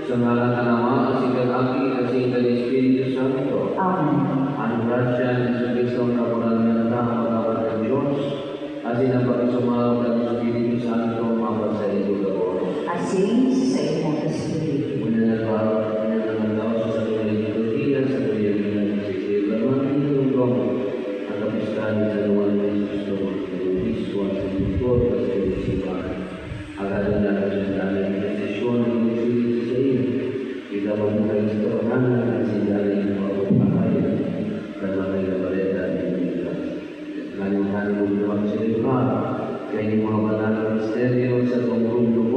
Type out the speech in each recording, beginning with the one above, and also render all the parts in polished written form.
Sa ngalan ng Ama, at Anak, at Espiritu Santo. Amen. Ang grasya ni Jesucristo ang kapunan na magkapat ng Diyos, at sinapag-isumawag ng Espiritu Santo, mapat sa ito gawin. Asin sa imong espiritu. Muna na ba, na daw sa tuloy ng Tutiya, sa tuloy ng Sisila, mga tinutong at kapistahan sa luwan ng Jesucristo, ng Kristo at sa Tutor, at sa Tutor. Agad na sa dali ng desisyon ng Espiritu sa iyo. Kita membuka restoran dan sindari untuk pakaian dan mereka berada di dalam hari bulan Syawal. Kini mengamalkan stereo satu grup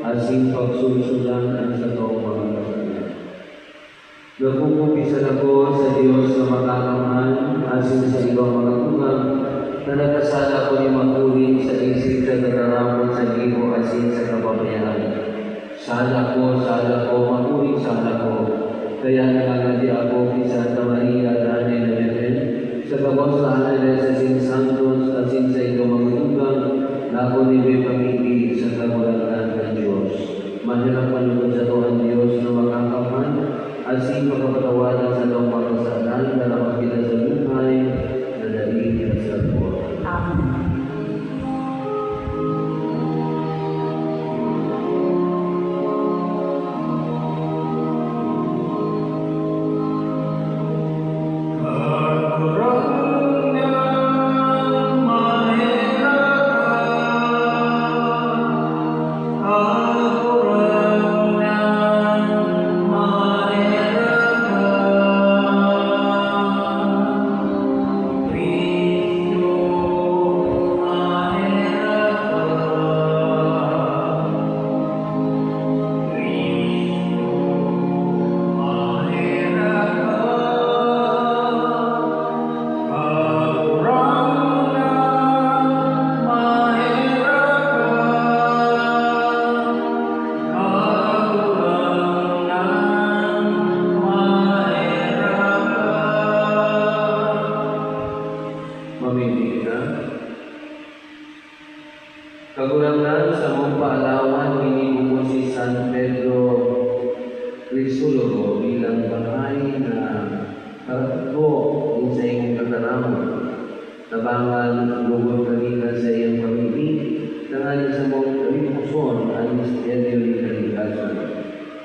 asing pagsusulan ang sa mga kasalanan. Nagkukumpisa ako sa Diyos na makakamahal asin sa ibang mga tungang na nagkasala ko ni makuling sa isip na nagkaramon sa libo asin sa kapabayaan. Sala ko, makuling sala ko. Kaya nangangati ako kay Santa Maria, Nanay na Virgen, sa kabos na Ángeles sa Sin Santos, asin sa iyong mga tugang, na ako nibay pamigil sa kamulangan ng Diyos. Mahirap manunod sa Tuhan Diyos na makakapan, asin makapatawanan sa iyong mga kasalanan, na dapat kita sa buhay, na dahil sa Diyos. Amen. Kagulangan sa mong paalawan, inibumo si San Pedro Crisologo bilang bahay na karatbo din sa iyong kataramon. Tabangan lugod kanina sa iyong pamili, nangayon sa mong kalimuson ang misteryo ni kalikasan.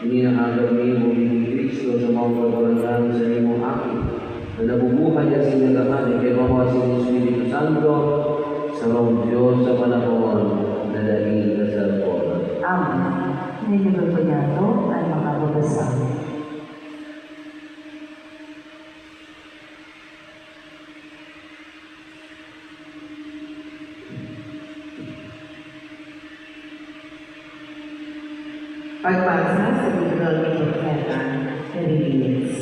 Inihahagap ni Muling Kristo sa mga kagulangan sa iyong akin, na nabubuhay at sinagahan, kay Bapa si Espiritu Santo, sa mga Diyos sa panahon na dahil sa Diyos. Amen. Ngayon po yato ay makababasa. Pagbasa sa libro ni Propeta Jeremias.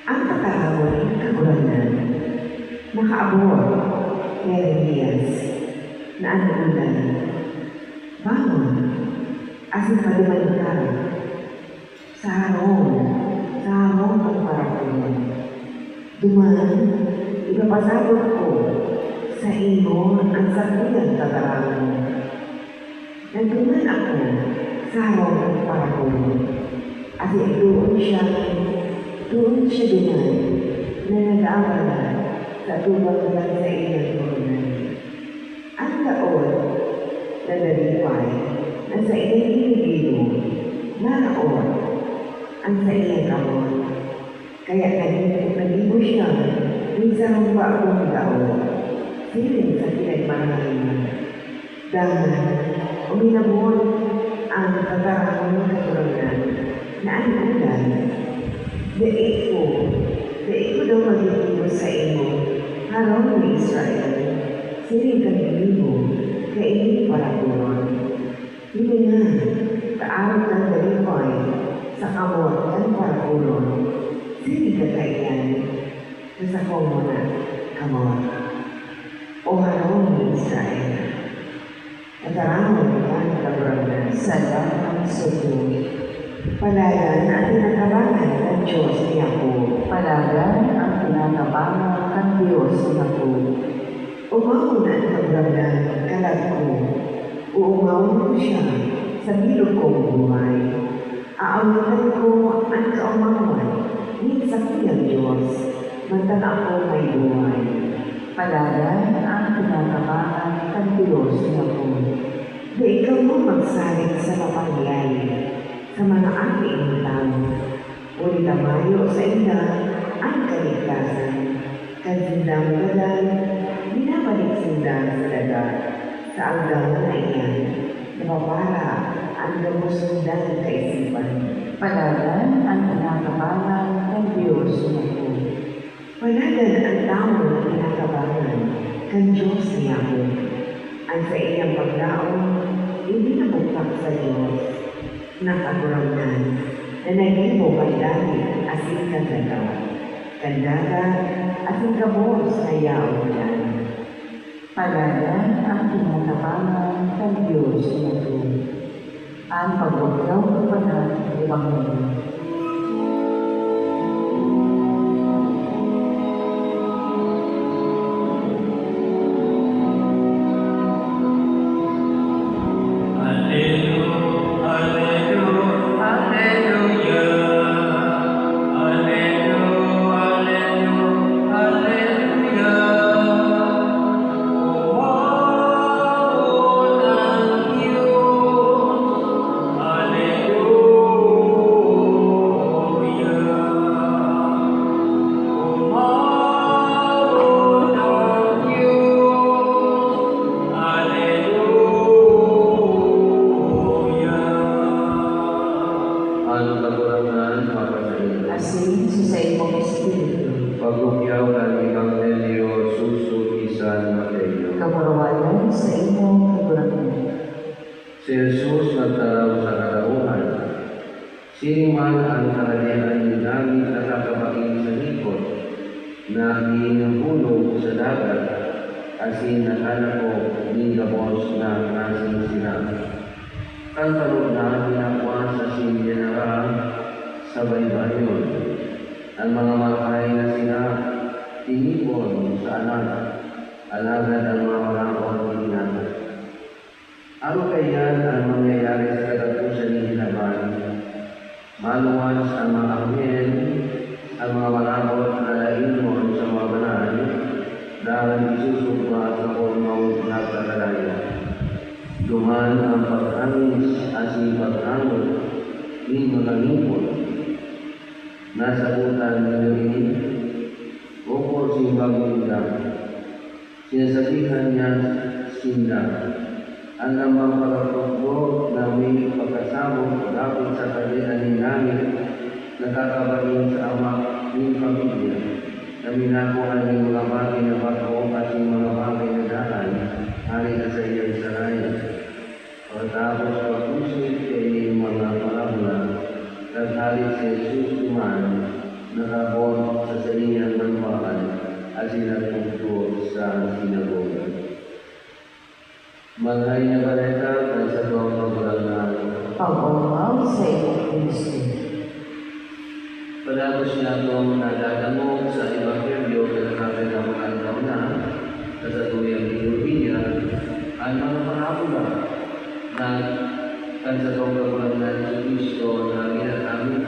Ang katahawin ng kagulanan nakaabot kay Jeremias na anulan, bangon, asin paliman ka sa harong ng parakulan. Duman, ipapasabot ko sa iyo ang sakilang katarangan. Nagduman ako sa harong ng parakulan, asin doon siya duman na nag-aawala sa tubag lang sa iyong turunan. Ang taon na nalipay na sa iyong hinigilo, naraon ang sa iyong kamon. Kaya nalibo siya, minsan ba akong taon, siling sa pinagmamahalan. Dahil uminabot ang katarangan ng katurunan na ang ulan, daig ko daw magiging sa iyo, harong ng Israel, siling kanilibo, kainin para puron. Hindi nga, kaarap ng dalipay, sa kamot ng para puron, siling kakainan, sa komo na kamot. O harong ng Israel, katarangan ng kaburangan sa damang sugo. Palagan ang tinatabangan ng Diyos ni Jacob. Palagan ang tinatabangan ng Diyos ni Jacob. Umauna ang kaburangan kalag ko. Uumaw siya sa bilog kong buhay. Aawitan ko ang kaumangan, ni sa kiyang Diyos, magtana ko may buhay. Palagan ang tinatamaan ng Diyos niya ko. Na ikaw mo magsalit sa mapangyan, sa mga aking tao. Uli tamayo sa ina ang kaligtasan. Kansindang dadan, binabalik sindan sa dagat, sa anggang na iyan. Napapara ang gamusundan kaisipan. Palagan ang tinatabangan ng Diyos niya ko. Palagan ang tao na tinatabangan ng Diyos niya ko. Ang sa iyang paglaon, hindi nabukak sa Diyos. Nakakurangan na naghibo kay David asin kagagawa. Kandaga asin kabos na yaon yan. Palagan ang tinatabangan ng Diyos niya ko. Ang pagbuglaw ng panahon ng Ebanghelyo. Asin sa imong espiritu. Pagugyaw ng Ebanghelyo suso ni San Mateo. Kamurawayan sa imong kagurakan. Si Jesus nagtaraw sa kadauhan. Sino man ang kahalian ni namin nakakabaking sa likod na hinahulog sa dagat, asin nakala ko ni gabos na nasing sila. Kantarod na hinakuha sa sinyenara sa baybayon. Ang mga makahay na sila tinipon sa alagad ang mga marakon ni Hinata. Ano kaya ang mangyayari sa katapusan ni Hinaban? Maluwas ang mga angel, ang mga marakon na lainmon sa mga banal, dahil isusugma sa kurmaw na kakalaya. Duman ang pag-amis asin pag-angot ni mga lingkod. Nasa butan ninyo ini, ukol simbang ninyo. Sinasabihan niya sinda, ang lamang pagkakotbo na may pagkasamo dapat sa kalian namin nakakabaling sa ama ng pamilya na minakuha ng mga bagay na bago at yung mga bagay na dahan hari na sa iyong saraya. Pagkatapos pag-usip kay mga palabla, naghalit si Jesus kuman, nakabon sa saliyang manwaan at sinagpunto sa sinagoga. Maghay na baleta at sa doong magulang Pag-umaw sa imong Kristo. Palagos niya itong nagdadamog sa Ebanghelyo na nakakalaman daw na sa tuyang niya ang mga parabola na sa doong magulang na Kristo na ginagamit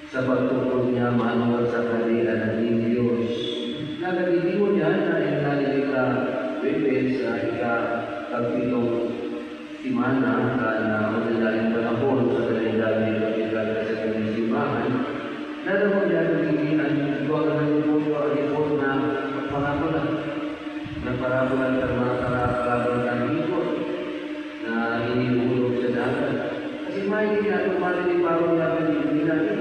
sa pagtutulong niya manuwag sa kanila ng Diyos. Nagalilingon niya na inalilika Bebes sa ika-pagpitong simana na madalaling panahon sa kalendari ng pagkikala sa kanyang simbahan. Nalaman niya nagigihan ito ang puso ang ipon na parabola. Na parabola ng mga kalaban ng likod na hinihulog sa dagat. Kasi may hindi natin maliliparong natin hindi natin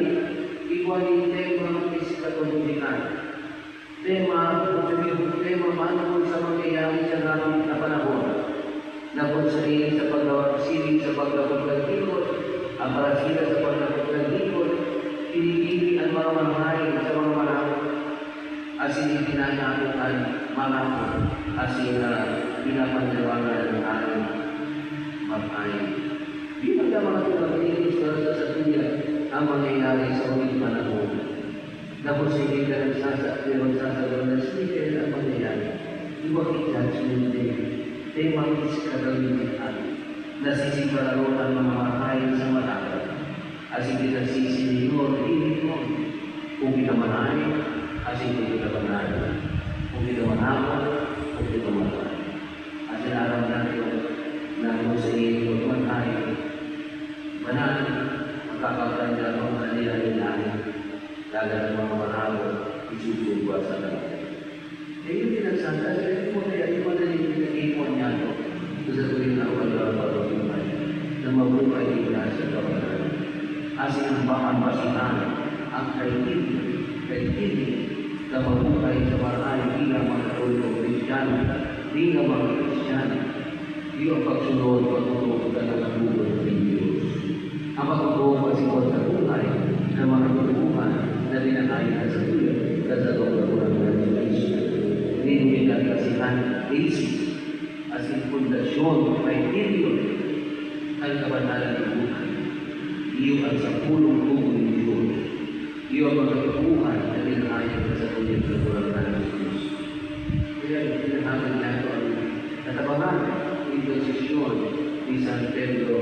ikuwagin tema is katulungan. Tema manungkol sa mangyayari sa natin na panahon. Na kung sarili sa pagsilig sa paglabot ng likod, ang parasila sa paglabot ng likod, pinipili ang mga mamahay sa mga malakot. Asin itinanakutan malakot, asin pinapandawangan ng ating mamahay. Di ba ka mga tumagilis sa tuya ang mangyayari sa ulit panahon? Na kung sige ka nagsasabi ng sige ang mangyayari. Iwag i-judgment din. Tema is kagamitan na Nasisipararo ang mga makain sa malakad. Asing kita sisinyor, hindi mo. Kung kita manahin, asing kita manahin. Kung kita manahan, kung kita manahin. Asing alam natin na kung sa iyo manahin, manahin, magkakapanya ang kanilang nahin. Dagat ng mga manahin, isusuba sa natin. Eh, yung pinagsanta, sabi mo kaya yung madaling pinag-ipon niya ito. Sa tuwing na wala parutuman na mabuhay din sa kawalan. Asin ang pakampasihan, ang kaitigin na mabuhay sa maray bilang mga tulong Kristiyano, bilang mga Kristiyano. Iyo ang pagsunod, pagtutulog ka ng buhay ng Diyos. Ang pagtutulog pasikot sa buhay ng mga tutuhan na dinanayin sa tuloy sa kawalan ng Kristo. Hindi nila kasihan, basis, as in pundasyon, criteria, ang kabanalan ng buhay. Iyo ang sa pulong-pulong ng Diyos. Iyo ang mga tutuhan na dinahayag sa tuloy ng kawalan ng Diyos. Kaya pinahangin na ito ang natabangan ng posisyon ni San Pedro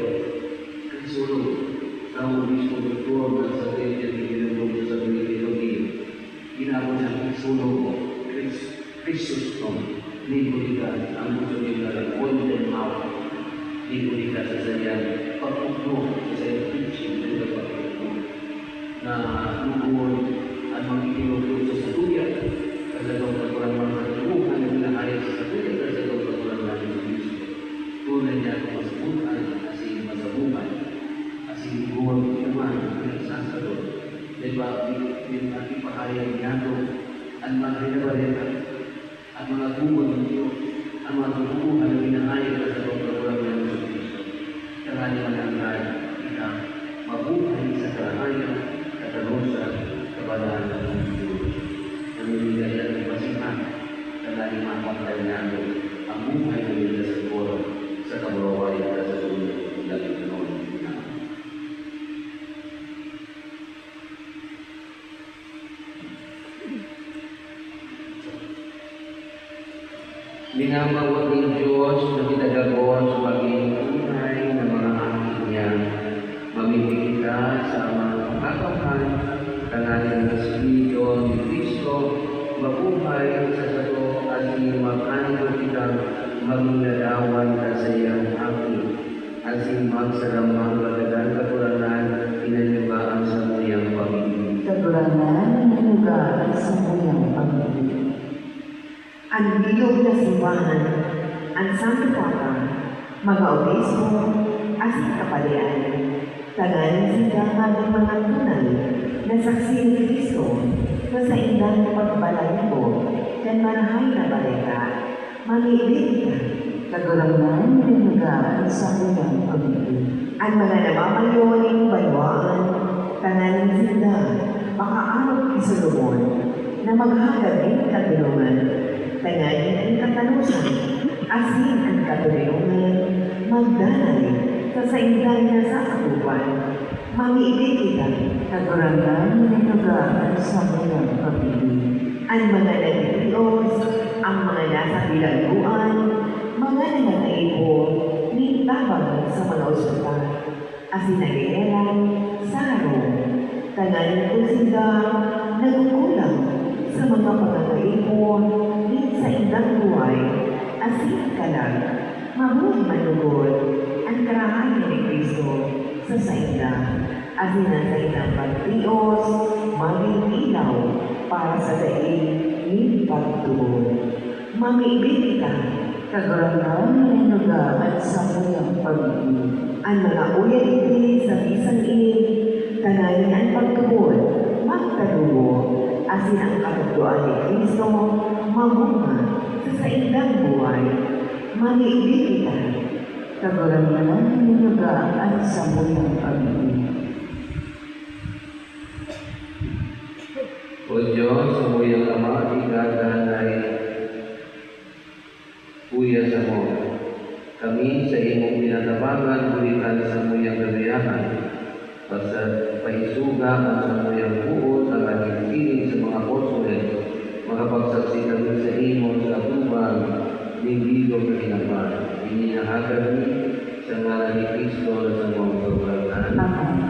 Crisosto sa obispo doktor ng sa Iglesia ni Ginoo sa Pilipinas. Ginawag siyang Crisosto, Chrysostom, libulikan ang gusto nila golden hour. Libulikan sa sayang pagpupno sa sayang teaching sa pagpupno na lukod at mga itinuturo sa satuya kasagaw sa kurang mga katubuhan na pinahayag sa satuya kasagaw sa kurang namin sa Kristo. Tunay niya ang masabutan asing masabukan asing buwan naman ang sasadot. Diba, yung ating pahayag niya ito ang mga hinabalita ang mga buwan ng Diyos, ang mga tutuhan na pinahayag sa pagkakulang ng Kristo. Karani manangay, kita mabuhay sa karahayan, katalusan, kabanalan ng Diyos. Namimigay ang pasihan, karani mapantay namin ang buhay na nila sa koro, sa kaburaway at sa tulong ng dating noon. Minamawag ng Diyos na kitagagos maging tunay ng mga aking niya. Mamimigay ka sa mga pagkakapan, kanalin ng Espiritu ni Kristo, mabuhay sa sato at magkanto kita, maging larawan ka sa iyang aking, at magsaramang balagan katulanan, inanyugaan sa muyang pamilya. Katulanan, inanyugaan sa muyang pamilya. Ang bilog na simbahan, ang Santo Papa, mga obispo, asing kapalian, tagaan sila ng mga tunay na saksi ni Kristo na sa indang pagbalayo dan manahay na balita, mamilita, kagulangnan ng lugar sa unang pamilya. Ang mga namamayoning banwaan, tagaan sila, makaarap ni Solomon na maghagabing katulungan. Tangayin ang katalusan, asin ang katulungan, magdanay sa saindan na sa kapupan, mamiibig kita, kagurangan ng lugar sa mga pamilya. Ang mga nagtitios, ang mga nasa bilangguan, mga nanganaibo, nintabang sa mga ospital, asin ang inerang, saro, tangayin ko sila, nagkukulang sa mga pagkakaipon, sa indang buhay, asin ka lang, mabuhay manugod, ang karahayan ni Kristo sa sainda, asin ang saindang pagtios, maging ilaw para sa daig ni pagtuon. Mamibig ka, kagarangan ng lugar at sa muyang pamilya. Ang mga uyay iti sa isang init, kanayin ang pagtuon, magtalubo, asin ang katagduan ni Kristo, mamunga sa saindang buhay, maliibig kita, kagarangan ng lugar at sa muyang pamilya. O Diyos, sa muyang Ama, ikaganay, kuya sa mo. Kami sa imong pinatabangan, ulitan sa muyang gagayahan, basta paisuga at sa muyang buot ang ating piling sa mga apostol, makapagsaksi kami sa imo sa tubang, ni Bigo na kinapal. Ininahagad ni sa nga pangalan ni Kristo na sa mga pagkakaan. Amen.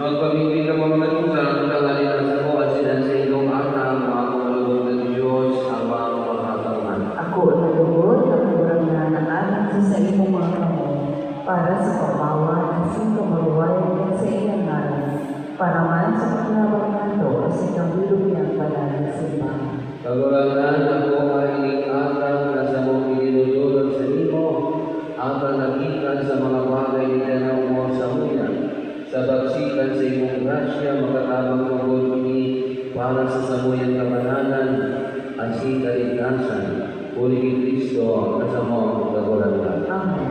Magpamigil ka mga manugang, tangalin sa mo at sinan sa iyong anak, mga kulog ng Diyos, ang mga makakatawan. Ako nalugod na kurang na ng anak sa imong mga kamo para sa pagbawa ng singkamaruay sa iyang ngalan, para man sa paglawang nato sa kabilog niyang panahon sa iba. Kagulangan ako mahiling anak na sa mong pinilulunod sa imo, atal nagikan sa mga bagay nila na umor sa muya. Sa bagsikan sa imong grasya, makatabang magod ini para sa samuyang kamananan at si kaligtasan. Uli ni Kristo na sa mong kagulangan. Amen.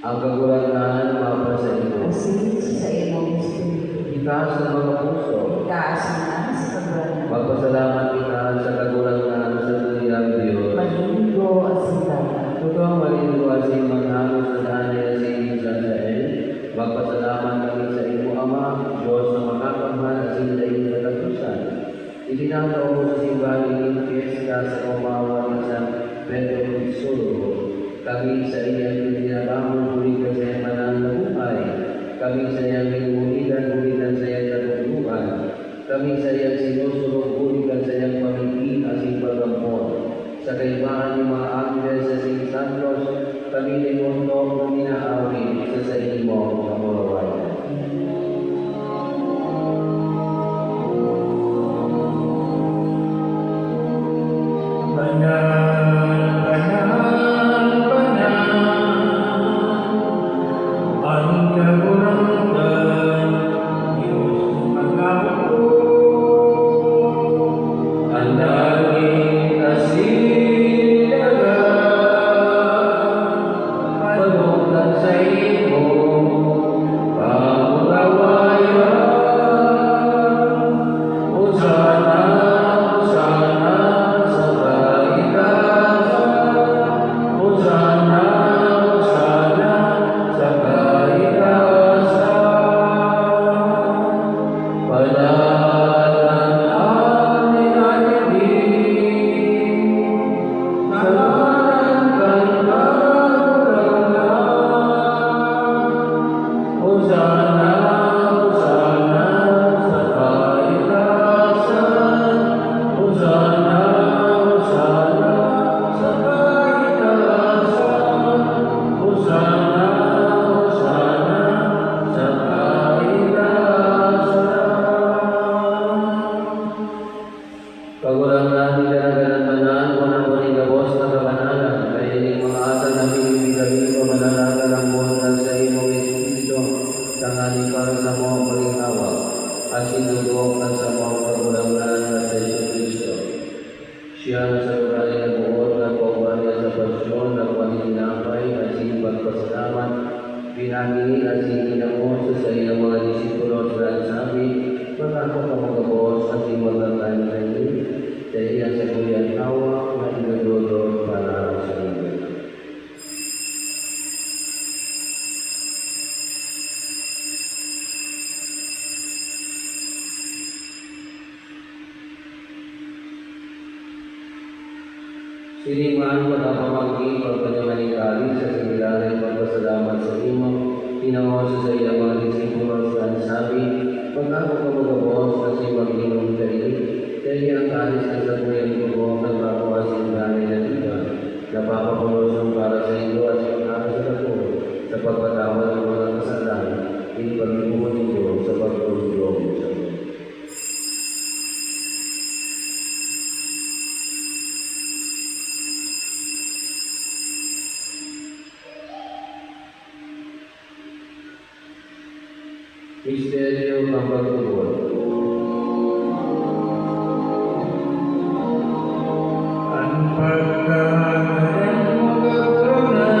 Ang kagulangan mapa sa imo. Asin sa imong espiritu. Itaas ng mga puso. Itaas na sa kagulangan. Magpasalamat kita sa kagulangan sa tuyang Diyos. Malinggo at sintana. Totoo malinggo at sing maghalos sa daan at sing sa magpasalamat kami sa imo, Ama, Diyos na makakamahal at sing sa iyong katatusan. Itinataw mo sa simbahan ng fiesta sa kumawa ng San Pedro Solo. Kami sa iyang tinabangon, huligan sa iyang manang na buhay. Kami sa iyang huligan sa iyang katuluhan. Kami sa iyang sinusunod, huligan sa iyang pamigil at sing pagkampon. Sa kaibahan ng mga anghel sa St. Santos, kami ni Mundo na minaawit sa imo kamulawayan. Kagulangan nila na ganang-ganan, unang panigabos na kabanalan, kaya yung mga atal na pinibigay o manalaga ng buwan sa imong Espiritu, tangali para sa mga palingawa, at sinugok na sa mga kagulangan na sa Kristo. Siya na sa lugar na buod na pagwalya sa pasyon, na paninapay at sinipagpasalamat, pinagini at sininamoso sa iyong mga disipulo at sabi, pagkako ka magabos at iwalatay na iyo, sa iyang sa kuyang hawak na inadulog para sa iyo. Siniman pagkapamangkin pagpanyamanikalis sa similaran pagpasalamat sa imo, tinawaso sa iyang mga disipulo sa sabi, pag-ako ka magabos kasi mag-inom kayo, kaya ang kalis ng sabuyang tubo ng bakuasin ganay na tiba, napapapulosan para sa iyo at pag-ako sa ako, sa pagpatawad ng mga kasalanan, ipag-ipuan niyo sa pagtulong sa iyo. Misteryo ng pagtubod. Ang pagkakaroon mo corona,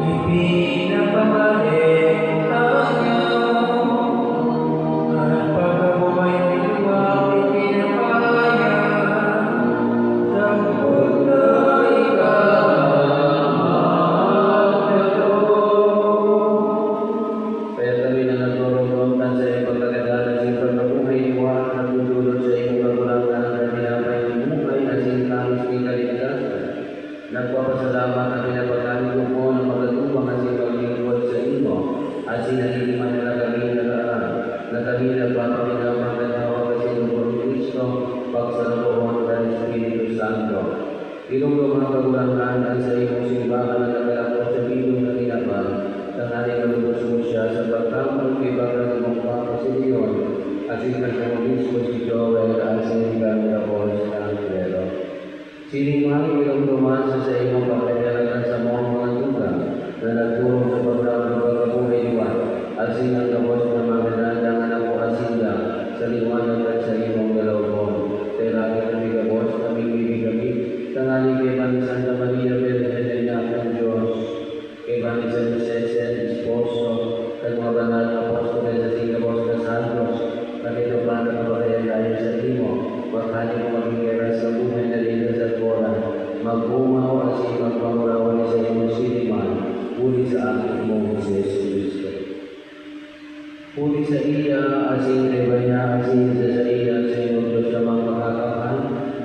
ipinapabalik tayo. Ang pagkabumay nito, ipinapaya. Dapat na ikaw Kaya kami na nagturong-turong sa iyong pagkakadala sa iyong pagkabuhay, iwan at nagdudulot sa iyong kagulangan at tinapay ng buhay na sintamis ni kaligtasan. Nagpapasalamat na pinapagkanin ko ng magatumbang at sinagingkod sa inyo at sinaliman na kami nagaan na kami nagpapakinaman ng tawag kasi ng Kristo pagsalukuhan ng Espiritu Santo. Pinong mga kagulangan at sa iyong simbahan na nagalako sa bilong na tinapang tanghali malubos mo siya sa pagkamang ibagang ng Pangasiyon at sinagkang mismo si Joel at sinigang na Boss ng Pero. Sinimang ilang tumasa sa iyong pagkakalagan sa mga tuga na nagturo sa pagkamang pagkabuhay iwan at sinagkabos na mga nandangan ako asinda sa liwanag at sa iyong galawon. Kaya langit na bigabos na bibigami tanghali kay Mami Santa Maria Virgen ng Diyos kay Mami San Jose Esposo, kag mga banal na apostol sa Singapore na Santos, nakituplan na kabayan dahil sa imo, maghali mo magigera sa buhay na dito sa Tora, magbumaw at si magpamurawan sa iyong siniman, huli sa aking mong si Jesus Cristo. Huli sa iya, asin rebanya, asin sa iya, sa iyong Diyos na mga makakapan,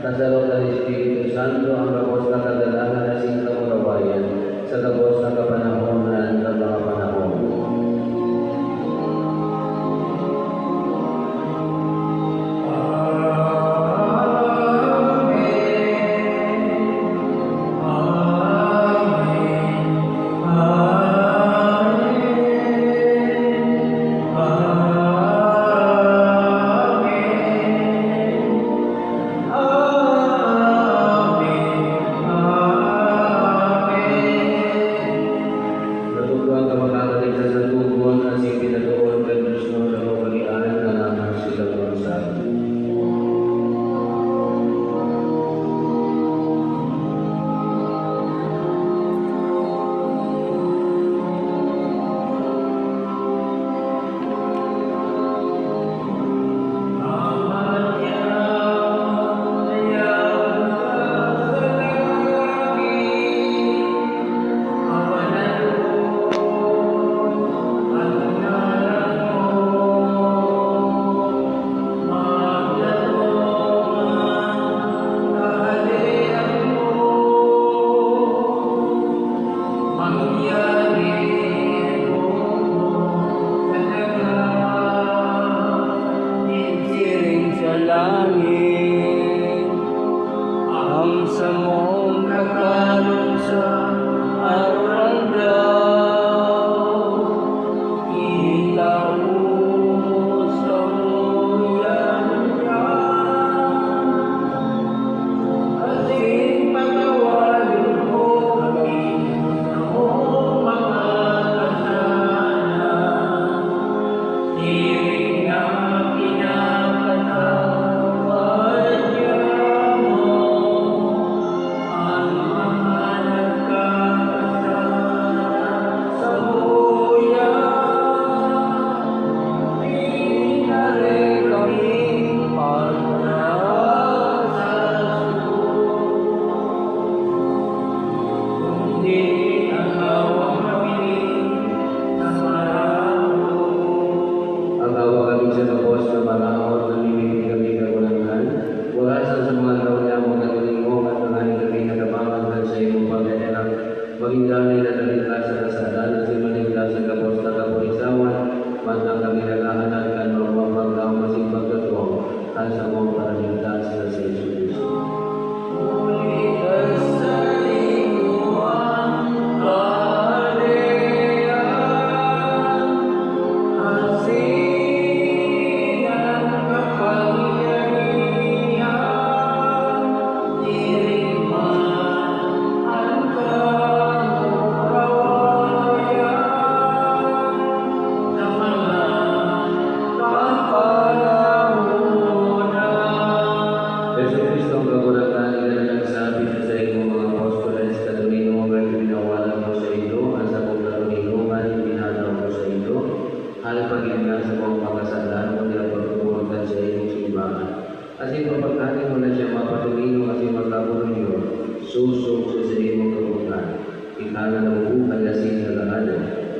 kasarot ng Espiritu Santo, ang kapos na kadalangan asin kamurawayan, sa kapos na kapanahonan ng mga panahon. Natutuwa ka makakalik sa tubuan at ipinatuon ka Diyos mo na mabalian na naman silang bansa. Langit ang samong kakalon sa arandaw, itaw sa muyan ka, ating pagawalin mo kami sa mong mga kasalanan, tiring na pinapatawa. at sa mga paraligtas na sa Yesu Cristo. Yesu Cristo ang kagulatan na nagsabi sa iyong mga apostoles, katunino ang pinawalan mo sa iyo, at sa kong katunilungan, binadaw mo sa iyo, halipagin sa mga pagkasalan, kundi ang pagtutulungan sa iyong simbahan. Kasi papagkanin mo na siya mapatunino kasi magkagulo niyo, susok sa iyong kagulan, ikala na bubuhay asin na lahat,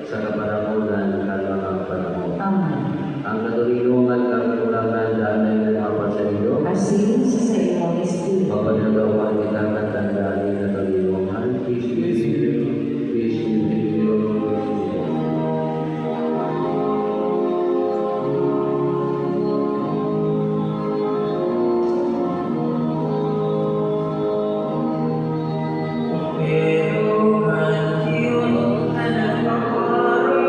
sa kapanahonan ng mga panahon. Amen. Ang katunilungan ng kagulangan dahil na mga sa iyo, Asin sa iyong espiritu. Papadalawan kita ng tandaan na kalilungan, peace be with you, peace be with you, peace be with you. Pero ang Diyos na nagpaparang,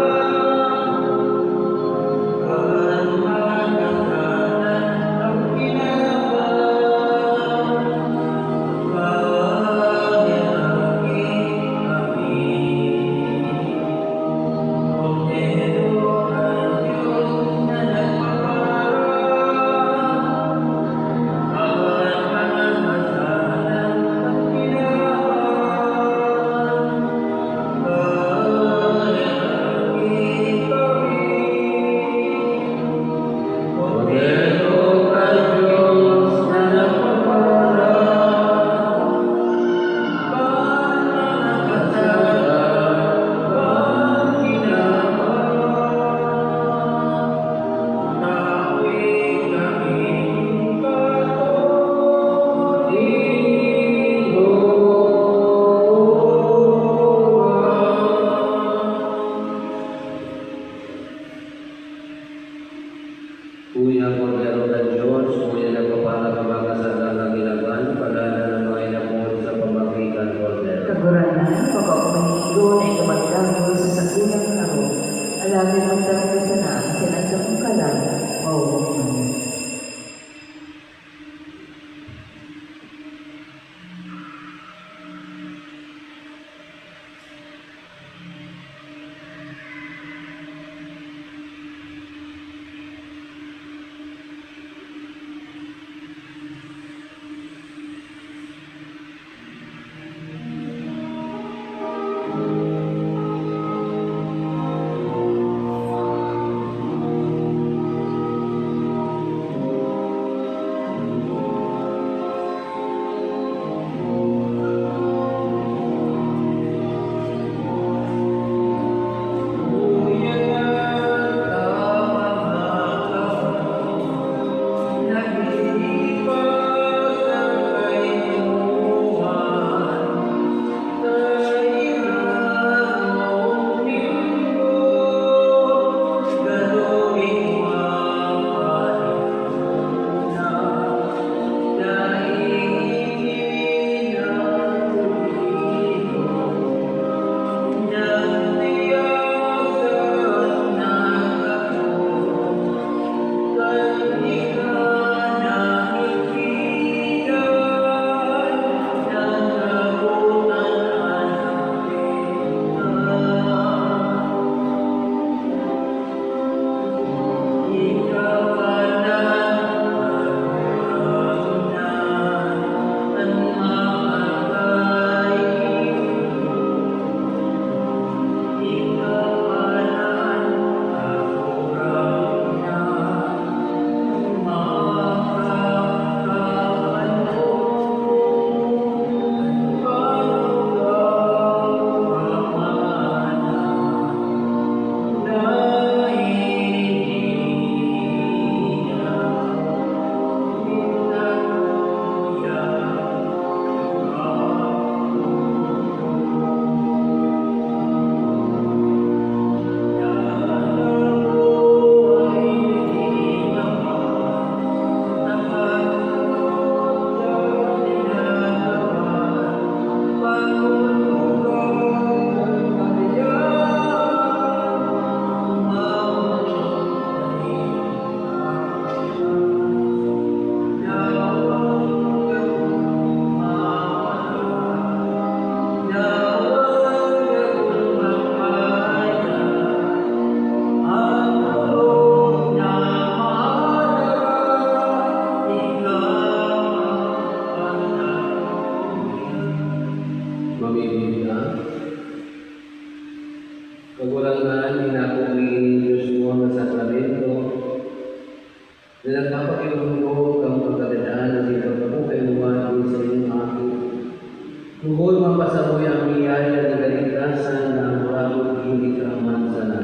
mapasamuhi ang biyaya ng kaligtasan na ang rabot hindi kaaman sana.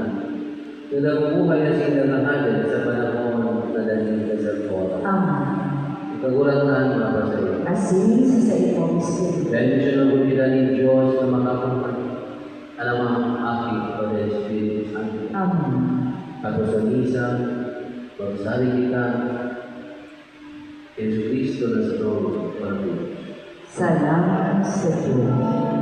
Na nabubuhay na sila lahat sa panahon na daling kasagpora. Amen. Kagulangan mga sa iyo. Asin sa iyong Espiritu. Bendisyon ang bumida ni Diyos na makapangkat. Alam ang aking Padre Espiritu Santo. Amen. Ako sa misa, pagsali kita, Yesu Cristo na sa trono. Salamat. Salamat sa Diyos.